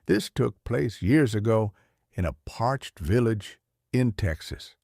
This took place years ago in a parched village in Texas.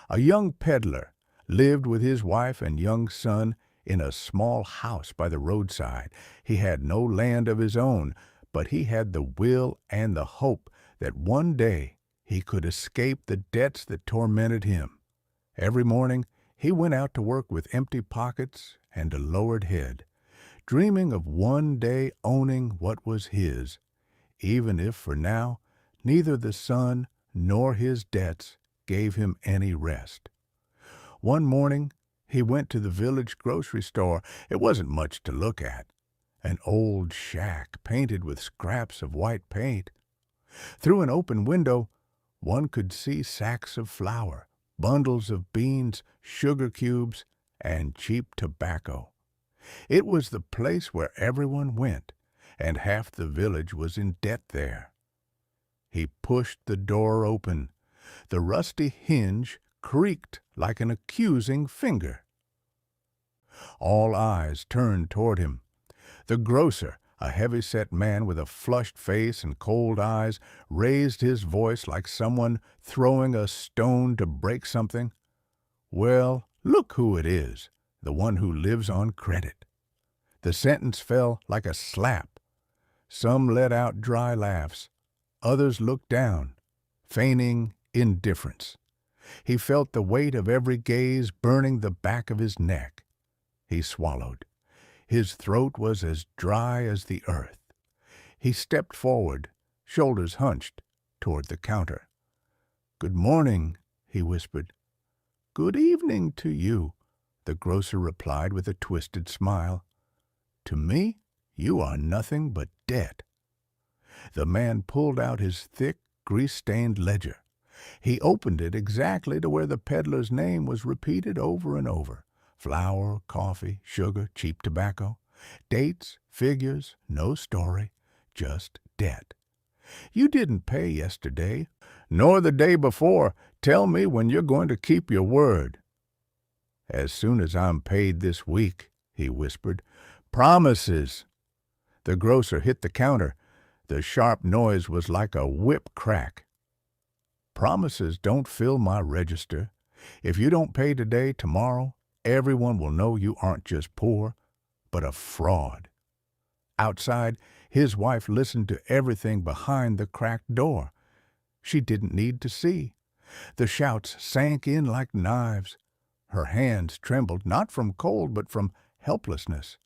A young peddler lived with his wife and young son in a small house by the roadside. He had no land of his own, but he had the will and the hope that one day he could escape the debts that tormented him. Every morning he went out to work with empty pockets and a lowered head, dreaming of one day owning what was his, even if for now neither the son nor his debts gave him any rest. One morning he went to the village grocery store. It wasn't much to look at. An old shack painted with scraps of white paint. Through an open window, one could see sacks of flour, bundles of beans, sugar cubes, and cheap tobacco. It was the place where everyone went, and half the village was in debt there. He pushed the door open. The rusty hinge creaked like an accusing finger. All eyes turned toward him. The grocer, a heavy-set man with a flushed face and cold eyes, raised his voice like someone throwing a stone to break something. "Well, look who it is, the one who lives on credit." The sentence fell like a slap. Some let out dry laughs. Others looked down, feigning indifference. He felt the weight of every gaze burning the back of his neck. He swallowed. His throat was as dry as the earth. He stepped forward, shoulders hunched, toward the counter. "Good morning," he whispered. "Good evening to you," the grocer replied with a twisted smile. "To me, you are nothing but debt." The man pulled out his thick, grease-stained ledger. He opened it exactly to where the peddler's name was repeated over and over. Flour, coffee, sugar, cheap tobacco. Dates, figures, no story, just debt. "You didn't pay yesterday, nor the day before. Tell me when you're going to keep your word." "As soon as I'm paid this week," he whispered. "Promises." The grocer hit the counter. The sharp noise was like a whip crack. "Promises don't fill my register. If you don't pay today, tomorrow, everyone will know you aren't just poor, but a fraud." Outside, his wife listened to everything behind the cracked door. She didn't need to see. The shouts sank in like knives. Her hands trembled, not from cold, but from helplessness.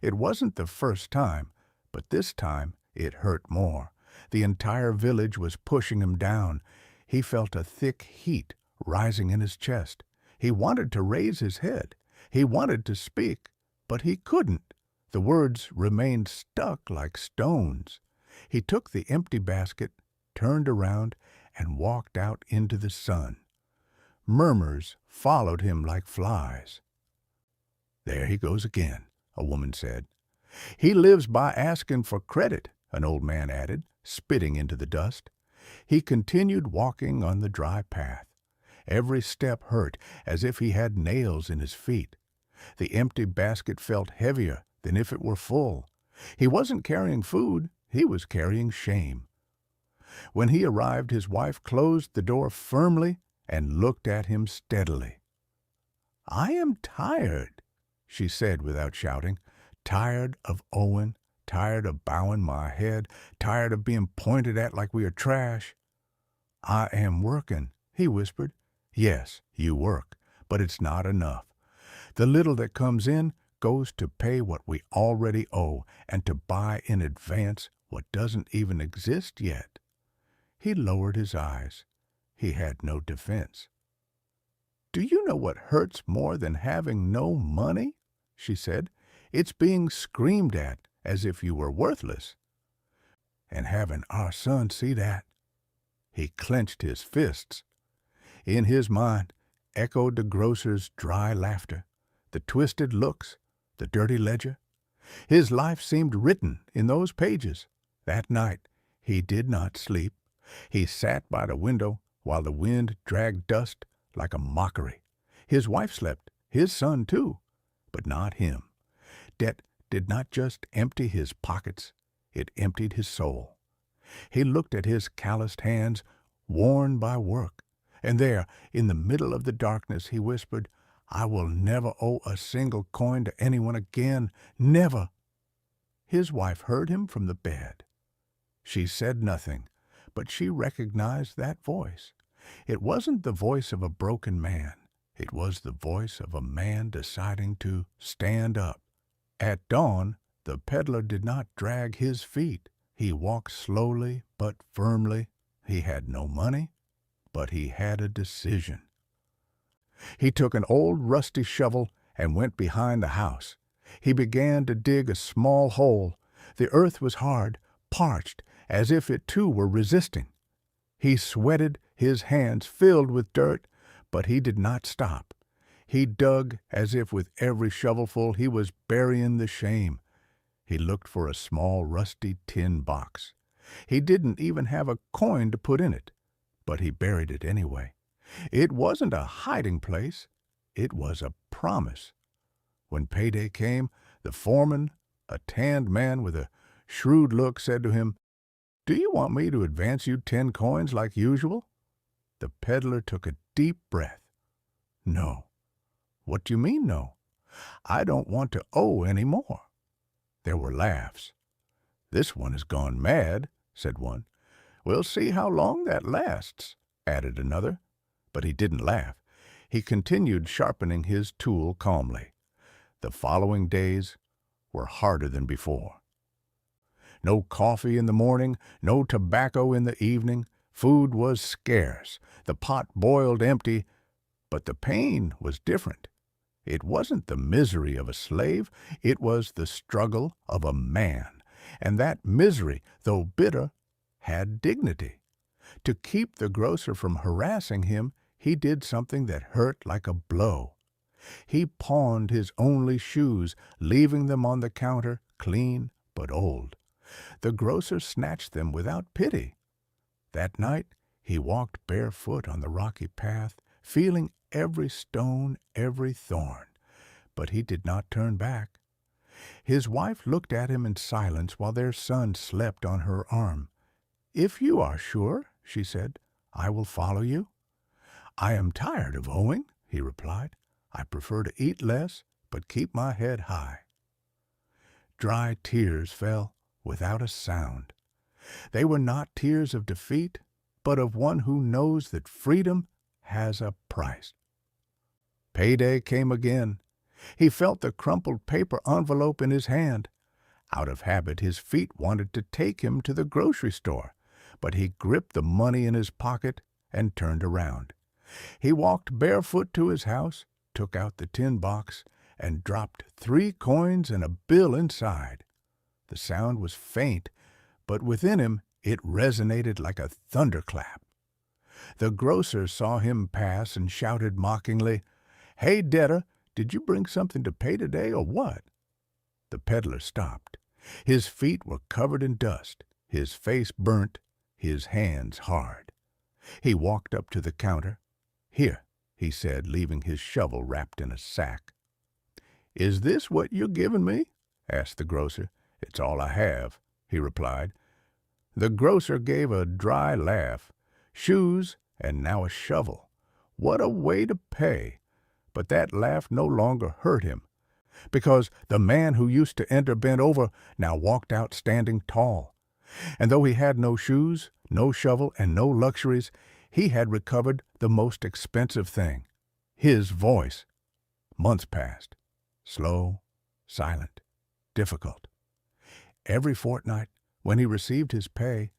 It wasn't the first time, but this time it hurt more. The entire village was pushing him down. He felt a thick heat rising in his chest. He wanted to raise his head. He wanted to speak, but he couldn't. The words remained stuck like stones. He took the empty basket, turned around, and walked out into the sun. Murmurs followed him like flies. "There he goes again," a woman said. "He lives by asking for credit," an old man added, spitting into the dust. He continued walking on the dry path. Every step hurt, as if he had nails in his feet. The empty basket felt heavier than if it were full. He wasn't carrying food, he was carrying shame. When he arrived, his wife closed the door firmly and looked at him steadily. "I am tired," she said without shouting. "Tired of Owen, tired of bowing my head, tired of being pointed at like we are trash." "I am working," he whispered. "Yes, you work, but it's not enough. The little that comes in goes to pay what we already owe and to buy in advance what doesn't even exist yet." He lowered his eyes. He had no defense. "Do you know what hurts more than having no money?" she said. "It's being screamed at as if you were worthless. And having our son see that." He clenched his fists. In his mind echoed the grocer's dry laughter, the twisted looks, the dirty ledger. His life seemed written in those pages. That night he did not sleep. He sat by the window while the wind dragged dust like a mockery. His wife slept, his son too, but not him. Debt did not just empty his pockets, it emptied his soul. He looked at his calloused hands, worn by work, and there, in the middle of the darkness, he whispered, "I will never owe a single coin to anyone again, never." His wife heard him from the bed. She said nothing, but she recognized that voice. It wasn't the voice of a broken man. It was the voice of a man deciding to stand up. At dawn, the peddler did not drag his feet. He walked slowly but firmly. He had no money, but he had a decision. He took an old rusty shovel and went behind the house. He began to dig a small hole. The earth was hard, parched, as if it too were resisting. He sweated, his hands filled with dirt, but he did not stop. He dug as if with every shovelful he was burying the shame. He looked for a small rusty tin box. He didn't even have a coin to put in it, but he buried it anyway. It wasn't a hiding place. It was a promise. When payday came, the foreman, a tanned man with a shrewd look, said to him, "Do you want me to advance you 10 coins like usual?" The peddler took a deep breath. "No." "What do you mean, no?" "I don't want to owe any more." There were laughs. "This one has gone mad," said one. "We'll see how long that lasts," added another. But he didn't laugh. He continued sharpening his tool calmly. The following days were harder than before. No coffee in the morning, no tobacco in the evening. Food was scarce. The pot boiled empty, but the pain was different. It wasn't the misery of a slave, it was the struggle of a man. And that misery, though bitter, had dignity. To keep the grocer from harassing him, he did something that hurt like a blow. He pawned his only shoes, leaving them on the counter, clean but old. The grocer snatched them without pity. That night he walked barefoot on the rocky path, feeling every stone, every thorn. But he did not turn back. His wife looked at him in silence while their son slept on her arm. "If you are sure," she said, "I will follow you." "I am tired of owing," he replied. "I prefer to eat less, but keep my head high." Dry tears fell without a sound. They were not tears of defeat, but of one who knows that freedom has a price. Payday came again. He felt the crumpled paper envelope in his hand. Out of habit, his feet wanted to take him to the grocery store, but he gripped the money in his pocket and turned around. He walked barefoot to his house, took out the tin box, and dropped 3 coins and a bill inside. The sound was faint, but within him it resonated like a thunderclap. The grocer saw him pass and shouted mockingly, "Hey, debtor, did you bring something to pay today or what?" The peddler stopped. His feet were covered in dust, his face burnt, his hands hard. He walked up to the counter. "Here," he said, leaving his shovel wrapped in a sack. "Is this what you're giving me?" asked the grocer. "It's all I have," he replied. The grocer gave a dry laugh. Shoes, and now a shovel. What a way to pay! But that laugh no longer hurt him, because the man who used to enter bent over now walked out standing tall. And though he had no shoes, no shovel, and no luxuries, he had recovered the most expensive thing, his voice. Months passed, slow, silent, difficult. Every fortnight, when he received his pay,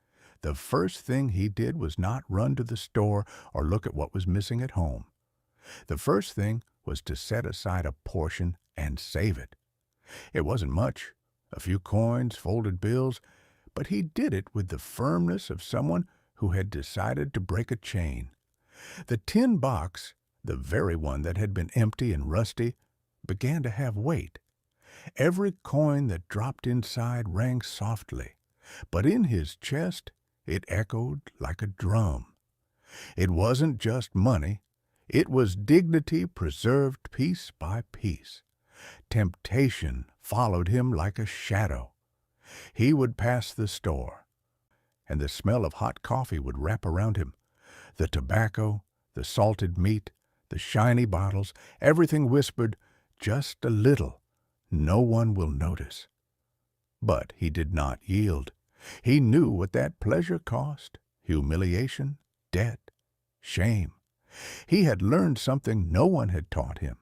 the first thing he did was not run to the store or look at what was missing at home. The first thing was to set aside a portion and save it. It wasn't much, a few coins, folded bills, but he did it with the firmness of someone who had decided to break a chain. The tin box, the very one that had been empty and rusty, began to have weight. Every coin that dropped inside rang softly, but in his chest it echoed like a drum. It wasn't just money. It was dignity preserved piece by piece. Temptation followed him like a shadow. He would pass the store, and the smell of hot coffee would wrap around him. The tobacco, the salted meat, the shiny bottles, everything whispered, "Just a little. No one will notice." But he did not yield. He knew what that pleasure cost: humiliation, debt, shame. He had learned something no one had taught him.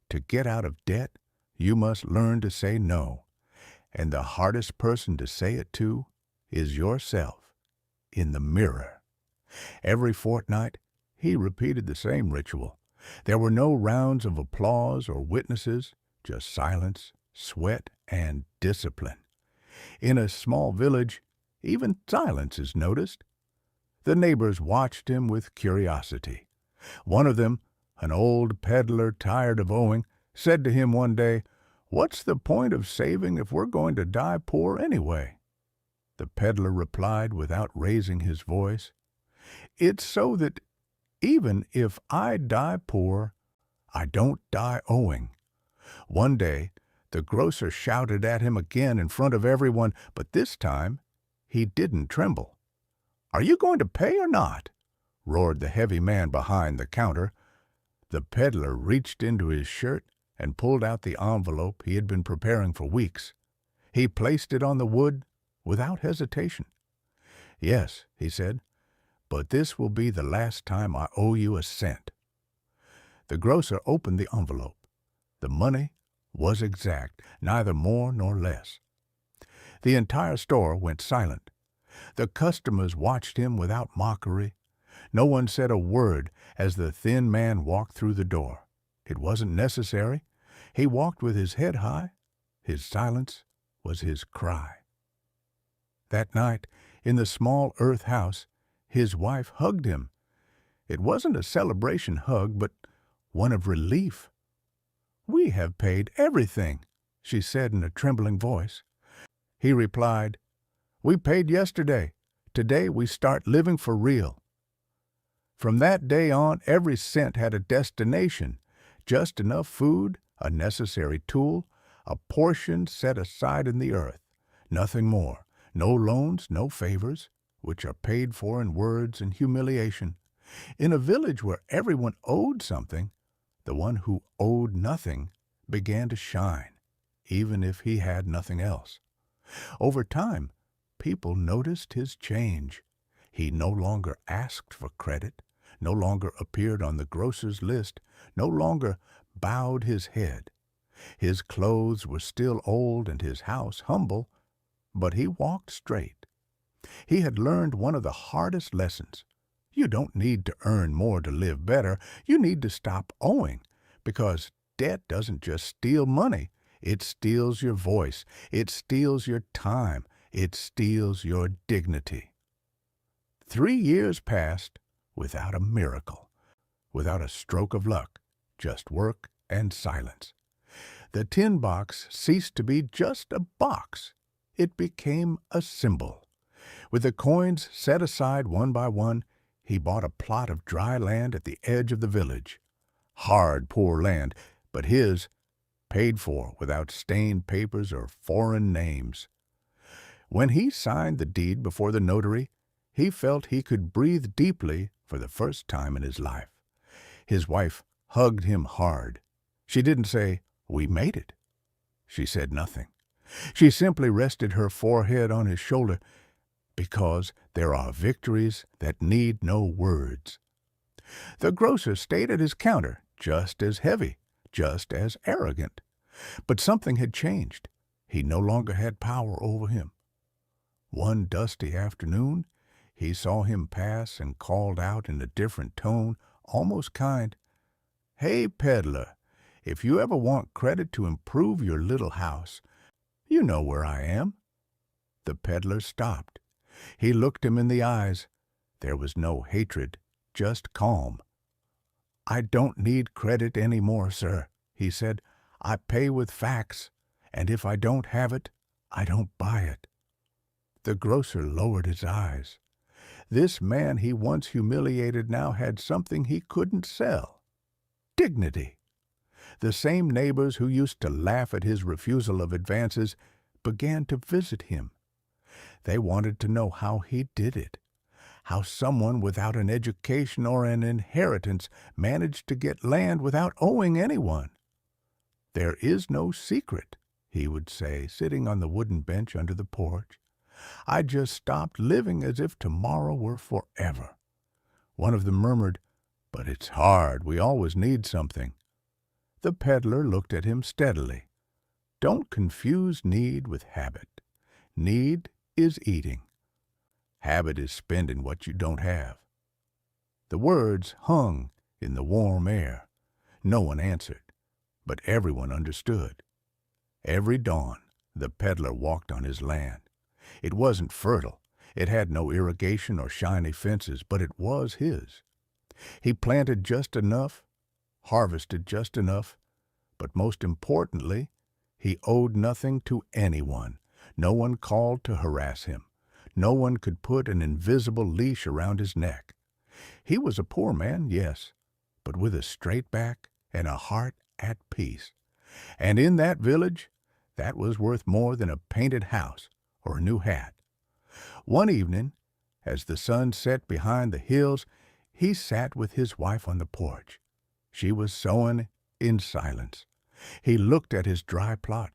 To get out of debt, you must learn to say no. And the hardest person to say it to is yourself, in the mirror. Every fortnight, he repeated the same ritual. There were no rounds of applause or witnesses, just silence, sweat, and discipline. In a small village, even silence is noticed. The neighbors watched him with curiosity. One of them, an old peddler tired of owing, said to him one day, "What's the point of saving if we're going to die poor anyway?" The peddler replied without raising his voice, "It's so that even if I die poor, I don't die owing." One day, the grocer shouted at him again in front of everyone, but this time he didn't tremble. "Are you going to pay or not?" roared the heavy man behind the counter. The peddler reached into his shirt and pulled out the envelope he had been preparing for weeks. He placed it on the wood without hesitation. "Yes," he said, "but this will be the last time I owe you a cent." The grocer opened the envelope. The money was exact, neither more nor less. The entire store went silent. The customers watched him without mockery. No one said a word as the thin man walked through the door. It wasn't necessary. He walked with his head high. His silence was his cry. That night, in the small earth house, his wife hugged him. It wasn't a celebration hug, but one of relief. "We have paid everything," she said in a trembling voice. He replied, "We paid yesterday. Today we start living for real." From that day on, every cent had a destination, just enough food, a necessary tool, a portion set aside in the earth, nothing more, no loans, no favors, which are paid for in words and humiliation. In a village where everyone owed something, the one who owed nothing began to shine, even if he had nothing else. Over time, people noticed his change. He no longer asked for credit, no longer appeared on the grocer's list, no longer bowed his head. His clothes were still old and his house humble, but he walked straight. He had learned one of the hardest lessons. You don't need to earn more to live better. You need to stop owing, because debt doesn't just steal money. It steals your voice. It steals your time. It steals your dignity. 3 years passed without a miracle, without a stroke of luck, just work and silence. The tin box ceased to be just a box. It became a symbol. With the coins set aside one by one, he bought a plot of dry land at the edge of the village. Hard, poor land, but his, paid for without stained papers or foreign names. When he signed the deed before the notary, he felt he could breathe deeply for the first time in his life. His wife hugged him hard. She didn't say, "We made it." She said nothing. She simply rested her forehead on his shoulder, because there are victories that need no words. The grocer stayed at his counter, just as heavy, just as arrogant. But something had changed. He no longer had power over him. One dusty afternoon, he saw him pass and called out in a different tone, almost kind, "Hey, peddler, if you ever want credit to improve your little house, you know where I am." The peddler stopped. He looked him in the eyes. There was no hatred, just calm. "I don't need credit any more, sir," he said. "I pay with facts, and if I don't have it, I don't buy it." The grocer lowered his eyes. This man he once humiliated now had something he couldn't sell: dignity. The same neighbors who used to laugh at his refusal of advances began to visit him. They wanted to know how he did it, how someone without an education or an inheritance managed to get land without owing anyone. "There is no secret," he would say, sitting on the wooden bench under the porch. "I just stopped living as if tomorrow were forever." One of them murmured, "But it's hard. We always need something." The peddler looked at him steadily. "Don't confuse need with habit. Need is eating. Habit is spending what you don't have." The words hung in the warm air. No one answered, but everyone understood. Every dawn, the peddler walked on his land. It wasn't fertile. It had no irrigation or shiny fences, but it was his. He planted just enough, harvested just enough, but most importantly, he owed nothing to anyone. No one called to harass him. No one could put an invisible leash around his neck. He was a poor man, yes, but with a straight back and a heart at peace. And in that village, that was worth more than a painted house or a new hat. One evening, as the sun set behind the hills, he sat with his wife on the porch. She was sewing in silence. He looked at his dry plot.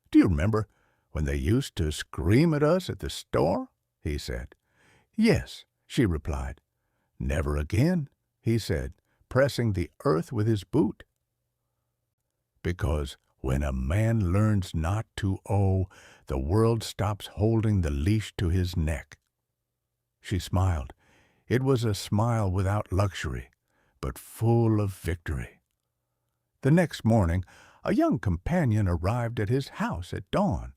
"Do you remember when they used to scream at us at the store?" he said. "Yes," she replied. "Never again," he said, pressing the earth with his boot. Because when a man learns not to owe, the world stops holding the leash to his neck. She smiled. It was a smile without luxury, but full of victory. The next morning, a young companion arrived at his house at dawn.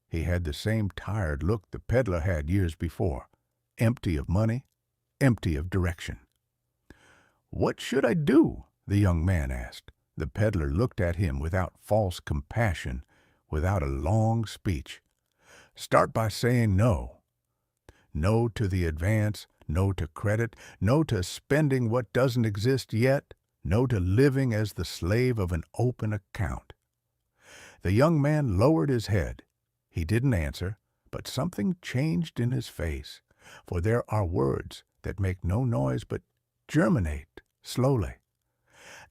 He had the same tired look the peddler had years before, empty of money, empty of direction. "What should I do?" the young man asked. The peddler looked at him without false compassion, without a long speech. "Start by saying no. No to the advance, no to credit, no to spending what doesn't exist yet, no to living as the slave of an open account." The young man lowered his head. He didn't answer, but something changed in his face, for there are words that make no noise but germinate slowly.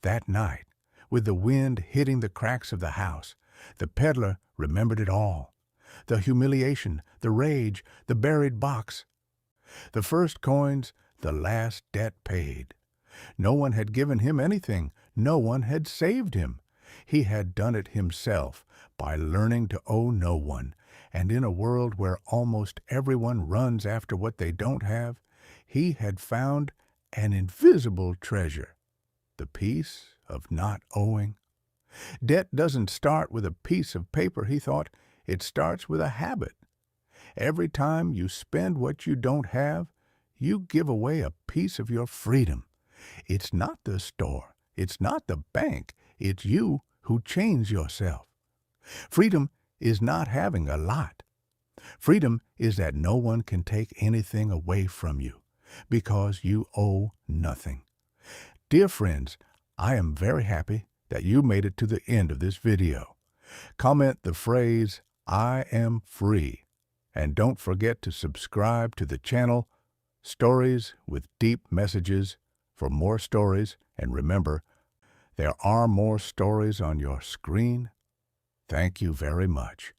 That night, with the wind hitting the cracks of the house, the peddler remembered it all. The humiliation, the rage, the buried box. The first coins, the last debt paid. No one had given him anything. No one had saved him. He had done it himself by learning to owe no one. And in a world where almost everyone runs after what they don't have, he had found an invisible treasure, the peace of not owing. Debt doesn't start with a piece of paper, he thought. It starts with a habit. Every time you spend what you don't have, you give away a piece of your freedom. It's not the store. It's not the bank. It's you who change yourself. Freedom is not having a lot. Freedom is that no one can take anything away from you because you owe nothing. Dear friends, I am very happy that you made it to the end of this video. Comment the phrase, "I am free," and don't forget to subscribe to the channel, Stories with Deep Messages, for more stories. And remember, there are more stories on your screen. Thank you very much.